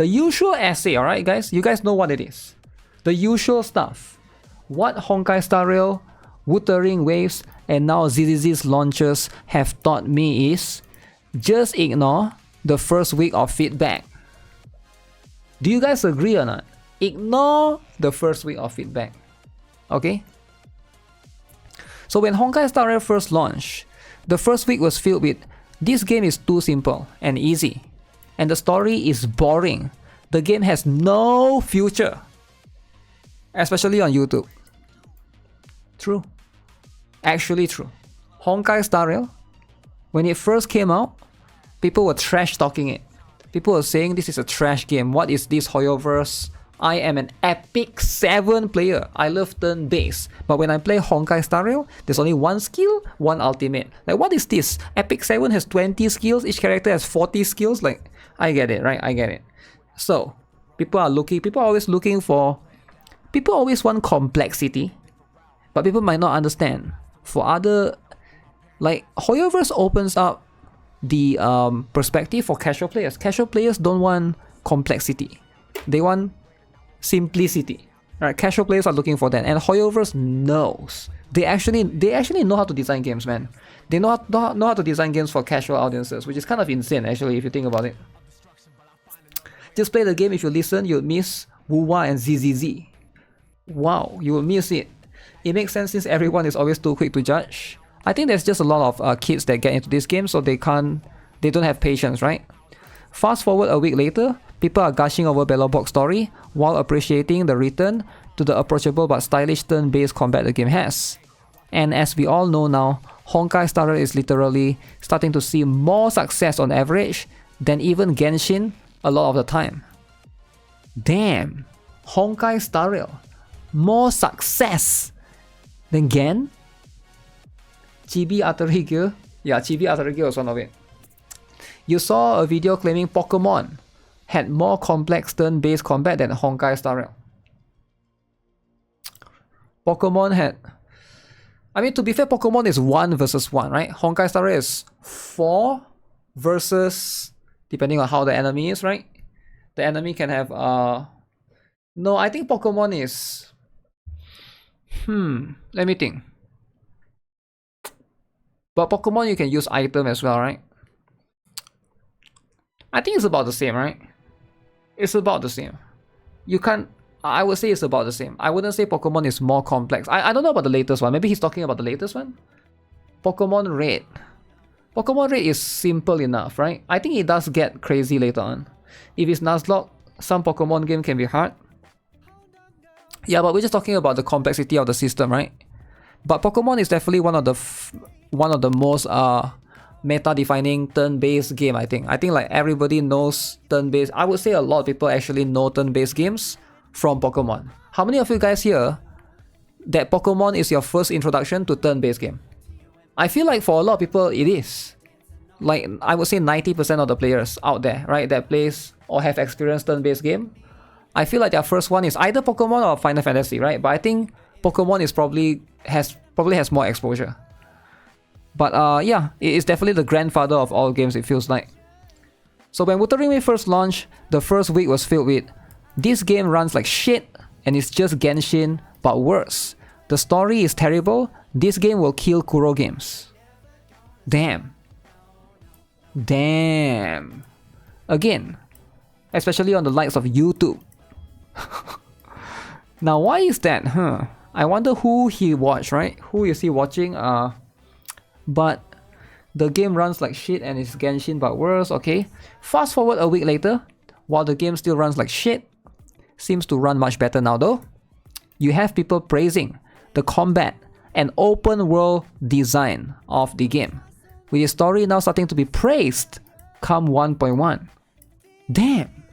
The usual essay, alright guys? You guys know what it is. The usual stuff. What Honkai Star Rail, Wuthering Waves, and now ZZZ's launches have taught me is just ignore the first week of feedback. Do you guys agree or not? Ignore the first week of feedback. Okay? So when Honkai Star Rail first launched, the first week was filled with this game is too simple and easy, and the story is boring. The game has no future, especially on YouTube. True. Actually true. Honkai Star Rail, when it first came out, people were trash talking it. People were saying this is a trash game. What is this Hoyoverse? I am an epic 7 player. I love turn-based. But when I play Honkai Star Rail, there's only one skill, one ultimate. Like, what is this? Epic 7 has 20 skills. Each character has 40 skills. Like, I get it, right? I get it. So, people are always looking for... People always want complexity. But people might not understand. For other... Like, Hoyoverse opens up the perspective for casual players. Casual players don't want complexity. They want simplicity. Right? Casual players are looking for that, and Hoyoverse knows. They actually know how to design games, man. They know how to design games for casual audiences, which is kind of insane actually if you think about it. Just play the game. If you listen, you'll miss Wuwa and ZZZ. Wow, you will miss it. It makes sense since everyone is always too quick to judge. I think there's just a lot of kids that get into this game, so they don't have patience, right? Fast forward a week later, people are gushing over Bellowbox story while appreciating the return to the approachable but stylish turn-based combat the game has. And as we all know now, Honkai Star Rail is literally starting to see more success on average than even Genshin a lot of the time. Damn! Honkai Star Rail. More success than Gen? Chibi Artery Gear? Yeah, Chibi Artery Gear was one of it. You saw a video claiming Pokemon had more complex turn-based combat than Honkai Star Rail. Pokemon had... I mean, to be fair, Pokemon is 1 versus 1, right? Honkai Star Rail is 4 versus... depending on how the enemy is, right? The enemy can have... No, I think Pokemon is... let me think. But Pokemon you can use item as well, right? I think it's about the same, right? It's about the same. You can't... I would say it's about the same. I wouldn't say Pokemon is more complex. I don't know about the latest one. Maybe he's talking about the latest one? Pokemon Red. Pokemon Red is simple enough, right? I think it does get crazy later on. If it's Nuzlocke, some Pokemon game can be hard. Yeah, but we're just talking about the complexity of the system, right? But Pokemon is definitely one of the most meta-defining turn-based game, I think. I think like everybody knows turn-based. I would say a lot of people actually know turn-based games from Pokemon. How many of you guys here that Pokemon is your first introduction to turn-based game? I feel like for a lot of people it is. Like I would say 90% of the players out there, right, that plays or have experienced turn-based game, I feel like their first one is either Pokemon or Final Fantasy, right? But I think Pokemon is probably has more exposure. But yeah, it is definitely the grandfather of all games, it feels like. So when Wuthering Waves first launched, the first week was filled with this game runs like shit and it's just Genshin but worse. The story is terrible. This game will kill Kuro games. Damn. Damn. Again, especially on the likes of YouTube. Now why is that? I wonder who he watched, right? Who is he watching? But the game runs like shit and it's Genshin but worse, okay. Fast forward a week later, while the game still runs like shit, seems to run much better now though. You have people praising the combat and open world design of the game, with the story now starting to be praised come 1.1. Damn!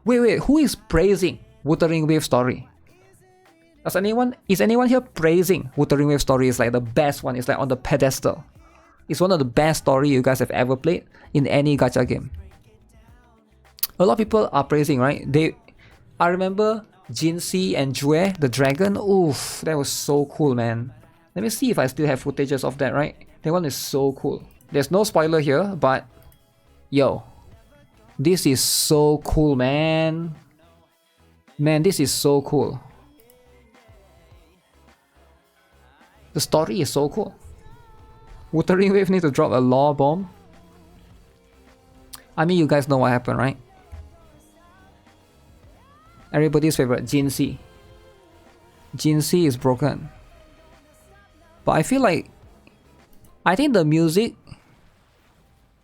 Wait, who is praising Wuthering Waves story? Is anyone here praising Wuthering Waves story? Is like the best one, it's like on the pedestal. It's one of the best story you guys have ever played in any gacha game. A lot of people are praising, right? I remember Jinxie and Jue, the dragon. Oof, that was so cool, man. Let me see if I still have footages of that, right? That one is so cool. There's no spoiler here, but yo, This is so cool, man. Man, this is so cool. The story is so cool. Wuthering Waves need to drop a lore bomb. I mean, you guys know what happened, right? Everybody's favorite, Jinxie. Jinxie is broken. But I feel like... I think the music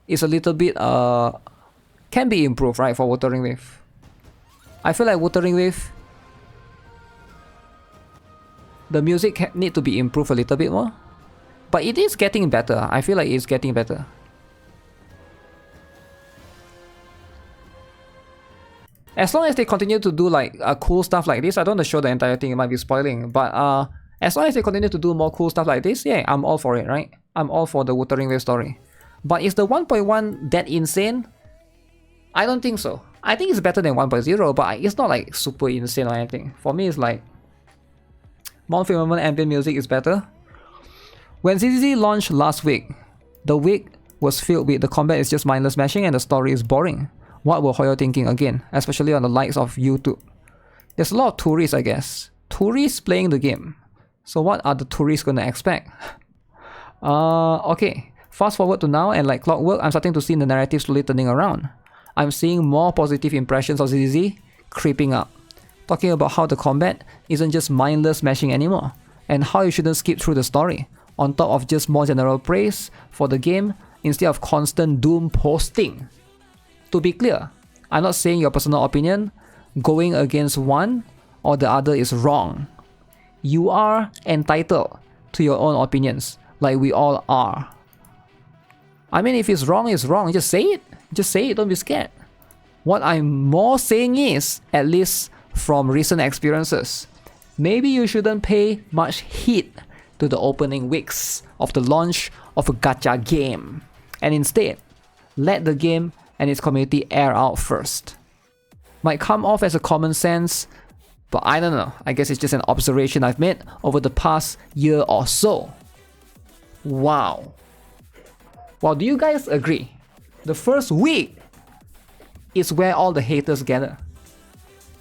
is a little bit... can be improved, right, for Wuthering Wave. I feel like Wuthering Wave... the music need to be improved a little bit more. But it is getting better. I feel like it's getting better. As long as they continue to do like cool stuff like this, I don't want to show the entire thing, it might be spoiling. But as long as they continue to do more cool stuff like this, yeah, I'm all for it, right? I'm all for the Wuthering Waves story. But is the 1.1 that insane? I don't think so. I think it's better than 1.0, but it's not like super insane or anything. For me, it's like Mount Firmament ambient music is better. When ZZZ launched last week, the week was filled with the combat is just mindless mashing and the story is boring. What were Hoyo thinking again, especially on the likes of YouTube? There's a lot of tourists, I guess. Tourists playing the game. So what are the tourists gonna expect? Okay. Fast forward to now and like clockwork, I'm starting to see the narrative slowly turning around. I'm seeing more positive impressions of ZZZ creeping up. Talking about how the combat isn't just mindless mashing anymore, and how you shouldn't skip through the story, on top of just more general praise for the game instead of constant doom posting. To be clear, I'm not saying your personal opinion going against one or the other is wrong. You are entitled to your own opinions, like we all are. I mean, if it's wrong, just say it. Just say it, don't be scared. What I'm more saying is, at least from recent experiences, maybe you shouldn't pay much heed to the opening weeks of the launch of a gacha game, and instead, let the game and its community air out first. Might come off as a common sense, but I don't know, I guess it's just an observation I've made over the past year or so. Wow. Well, do you guys agree? The first week is where all the haters gather.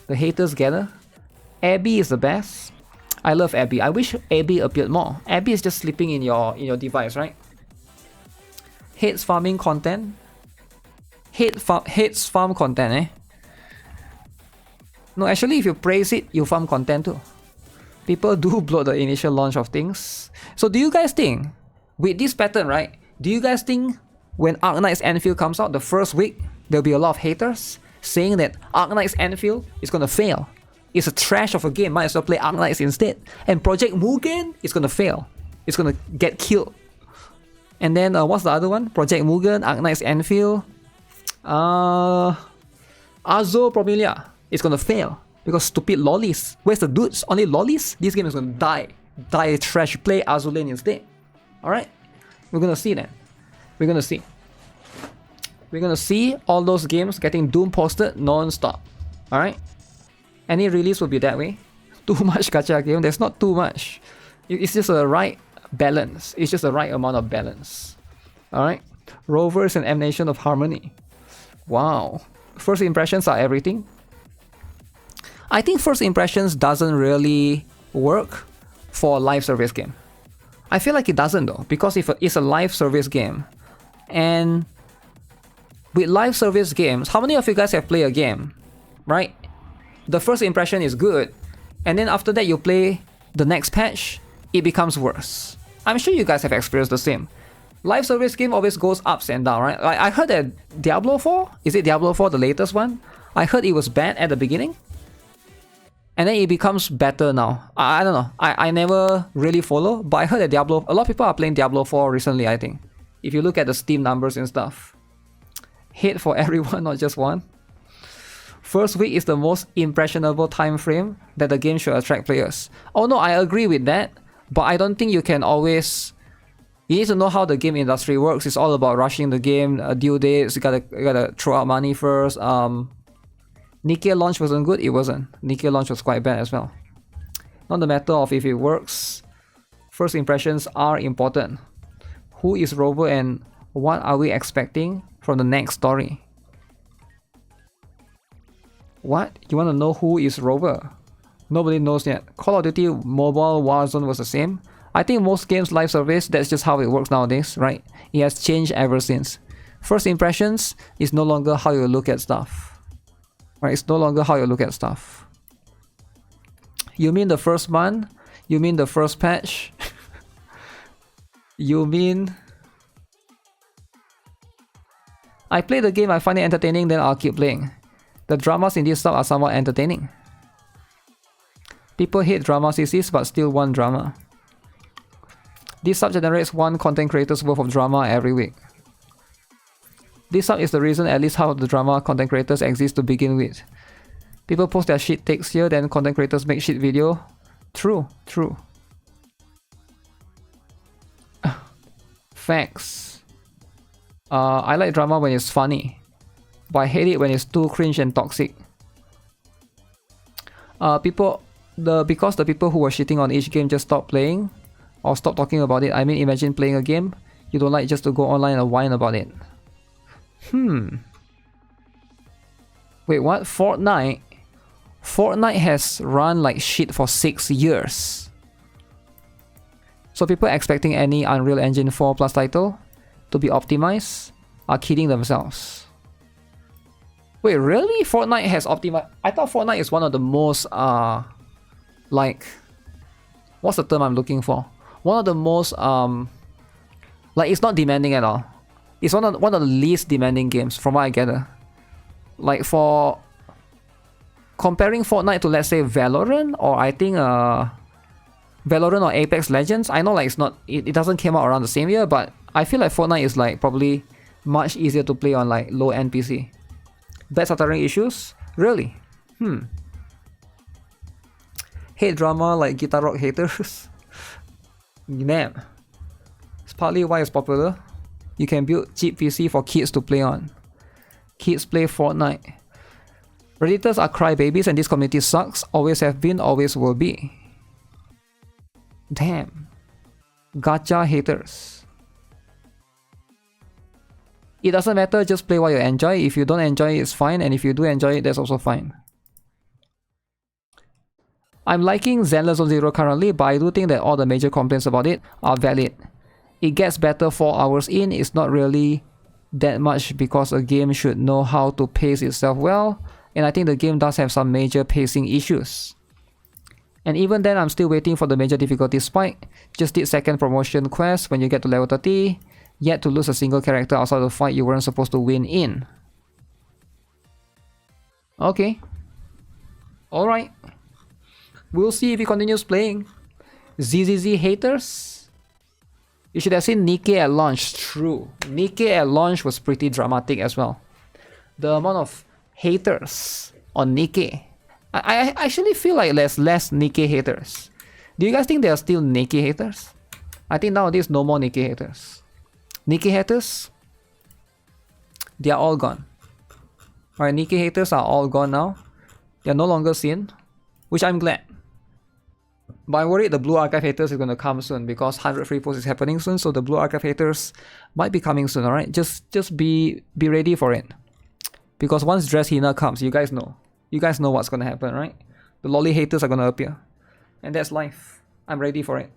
The haters gather. Abby is the best. I love Abby. I wish Abby appeared more. Abby is just sleeping in your device, right? Hates farming content. Hates farm content, eh? No, actually, if you praise it, you farm content too. People do bloat the initial launch of things. So do you guys think, with this pattern, right? Do you guys think when Arknight's Anfield comes out the first week, there'll be a lot of haters saying that Arknight's Anfield is gonna fail? It's a trash of a game, might as well play Arknights instead. And Project Mugen is gonna fail. It's gonna get killed. And then what's the other one? Project Mugen, Arknight's Anfield. Azo Promilia is gonna fail because stupid lollies. Where's the dudes? Only lollies? This game is gonna die. Die trash. Play Azulane instead. Alright? We're gonna see then. We're gonna see. We're gonna see all those games getting doom posted non-stop. Alright? Any release will be that way. Too much gacha game. There's not too much. It's just a right balance. It's just the right amount of balance. Alright? Rovers and Emanation of Harmony. Wow. First impressions are everything. I think first impressions doesn't really work for a live service game. I feel like it doesn't though, because if it's a live service game, and with live service games, how many of you guys have played a game, right? The first impression is good, and then after that you play the next patch, it becomes worse. I'm sure you guys have experienced the same. Live service game always goes ups and down, right? Like I heard that Diablo 4, is it Diablo 4 the latest one? I heard it was bad at the beginning, and then it becomes better now. I don't know. I never really follow, but I heard that Diablo, a lot of people are playing Diablo 4 recently, I think. If you look at the Steam numbers and stuff. Hate for everyone, not just one. First week is the most impressionable time frame that the game should attract players. Oh no, I agree with that, but I don't think you can always... You need to know how the game industry works. It's all about rushing the game, due dates, you gotta throw out money first. Nikkei launch wasn't good, it wasn't. Nikkei launch was quite bad as well. Not the matter of if it works. First impressions are important. Who is Rover and what are we expecting from the next story? What? You want to know who is Rover? Nobody knows yet. Call of Duty Mobile Warzone was the same. I think most games live service, that's just how it works nowadays, right? It has changed ever since. First impressions is no longer how you look at stuff. Right? It's no longer how you look at stuff. You mean the first month? You mean the first patch? You mean... I play the game, I find it entertaining, then I'll keep playing. The dramas in this stuff are somewhat entertaining. People hate drama CCs but still want drama. This sub generates one content creator's worth of drama every week. This sub is the reason at least half of the drama content creators exist to begin with. People post their shit takes here, then content creators make shit video. True, true. Facts. I like drama when it's funny, but I hate it when it's too cringe and toxic. Because the people who were shitting on each game just stopped playing or stop talking about it. I mean, imagine playing a game you don't like just to go online and whine about it. Wait, what? Fortnite? Fortnite has run like shit for 6 years. So people expecting any Unreal Engine 4 plus title to be optimized are kidding themselves. Wait, really? Fortnite has optimized? I thought Fortnite is one of the most like, what's the term I'm looking for? One of the most like, it's not demanding at all. It's one of the least demanding games from what I gather. Like, for comparing Fortnite to, let's say, Valorant, or I think Valorant or Apex Legends, I know like it doesn't came out around the same year, but I feel like Fortnite is like probably much easier to play on like low-end PC. Bad stuttering issues? Really? Hate drama like GuitarRock haters? Damn. It's partly why it's popular. You can build cheap PC for kids to play on. Kids play Fortnite. Redditors are crybabies and this community sucks. Always have been, always will be. Damn. Gacha haters. It doesn't matter, just play what you enjoy. If you don't enjoy it, it's fine, and if you do enjoy it, that's also fine. I'm liking Zenless Zone Zero currently, but I do think that all the major complaints about it are valid. It gets better 4 hours in, it's not really that much because a game should know how to pace itself well, and I think the game does have some major pacing issues. And even then, I'm still waiting for the major difficulty spike. Just did second promotion quest when you get to level 30, yet to lose a single character outside the fight you weren't supposed to win in. Okay. Alright. We'll see if he continues playing. ZZZ haters? You should have seen Nikke at launch. True. Nikke at launch was pretty dramatic as well. The amount of haters on Nikke. I actually feel like there's less Nikke haters. Do you guys think there are still Nikke haters? I think nowadays no more Nikke haters. Nikke haters? They are all gone. Alright, Nikke haters are all gone now. They are no longer seen, which I'm glad. But I'm worried the Blue Archive haters is going to come soon because 100 free posts is happening soon, so the Blue Archive haters might be coming soon, alright? Just be ready for it. Because once Dress Hina comes, you guys know. You guys know what's going to happen, right? The lolly haters are going to appear. And that's life. I'm ready for it.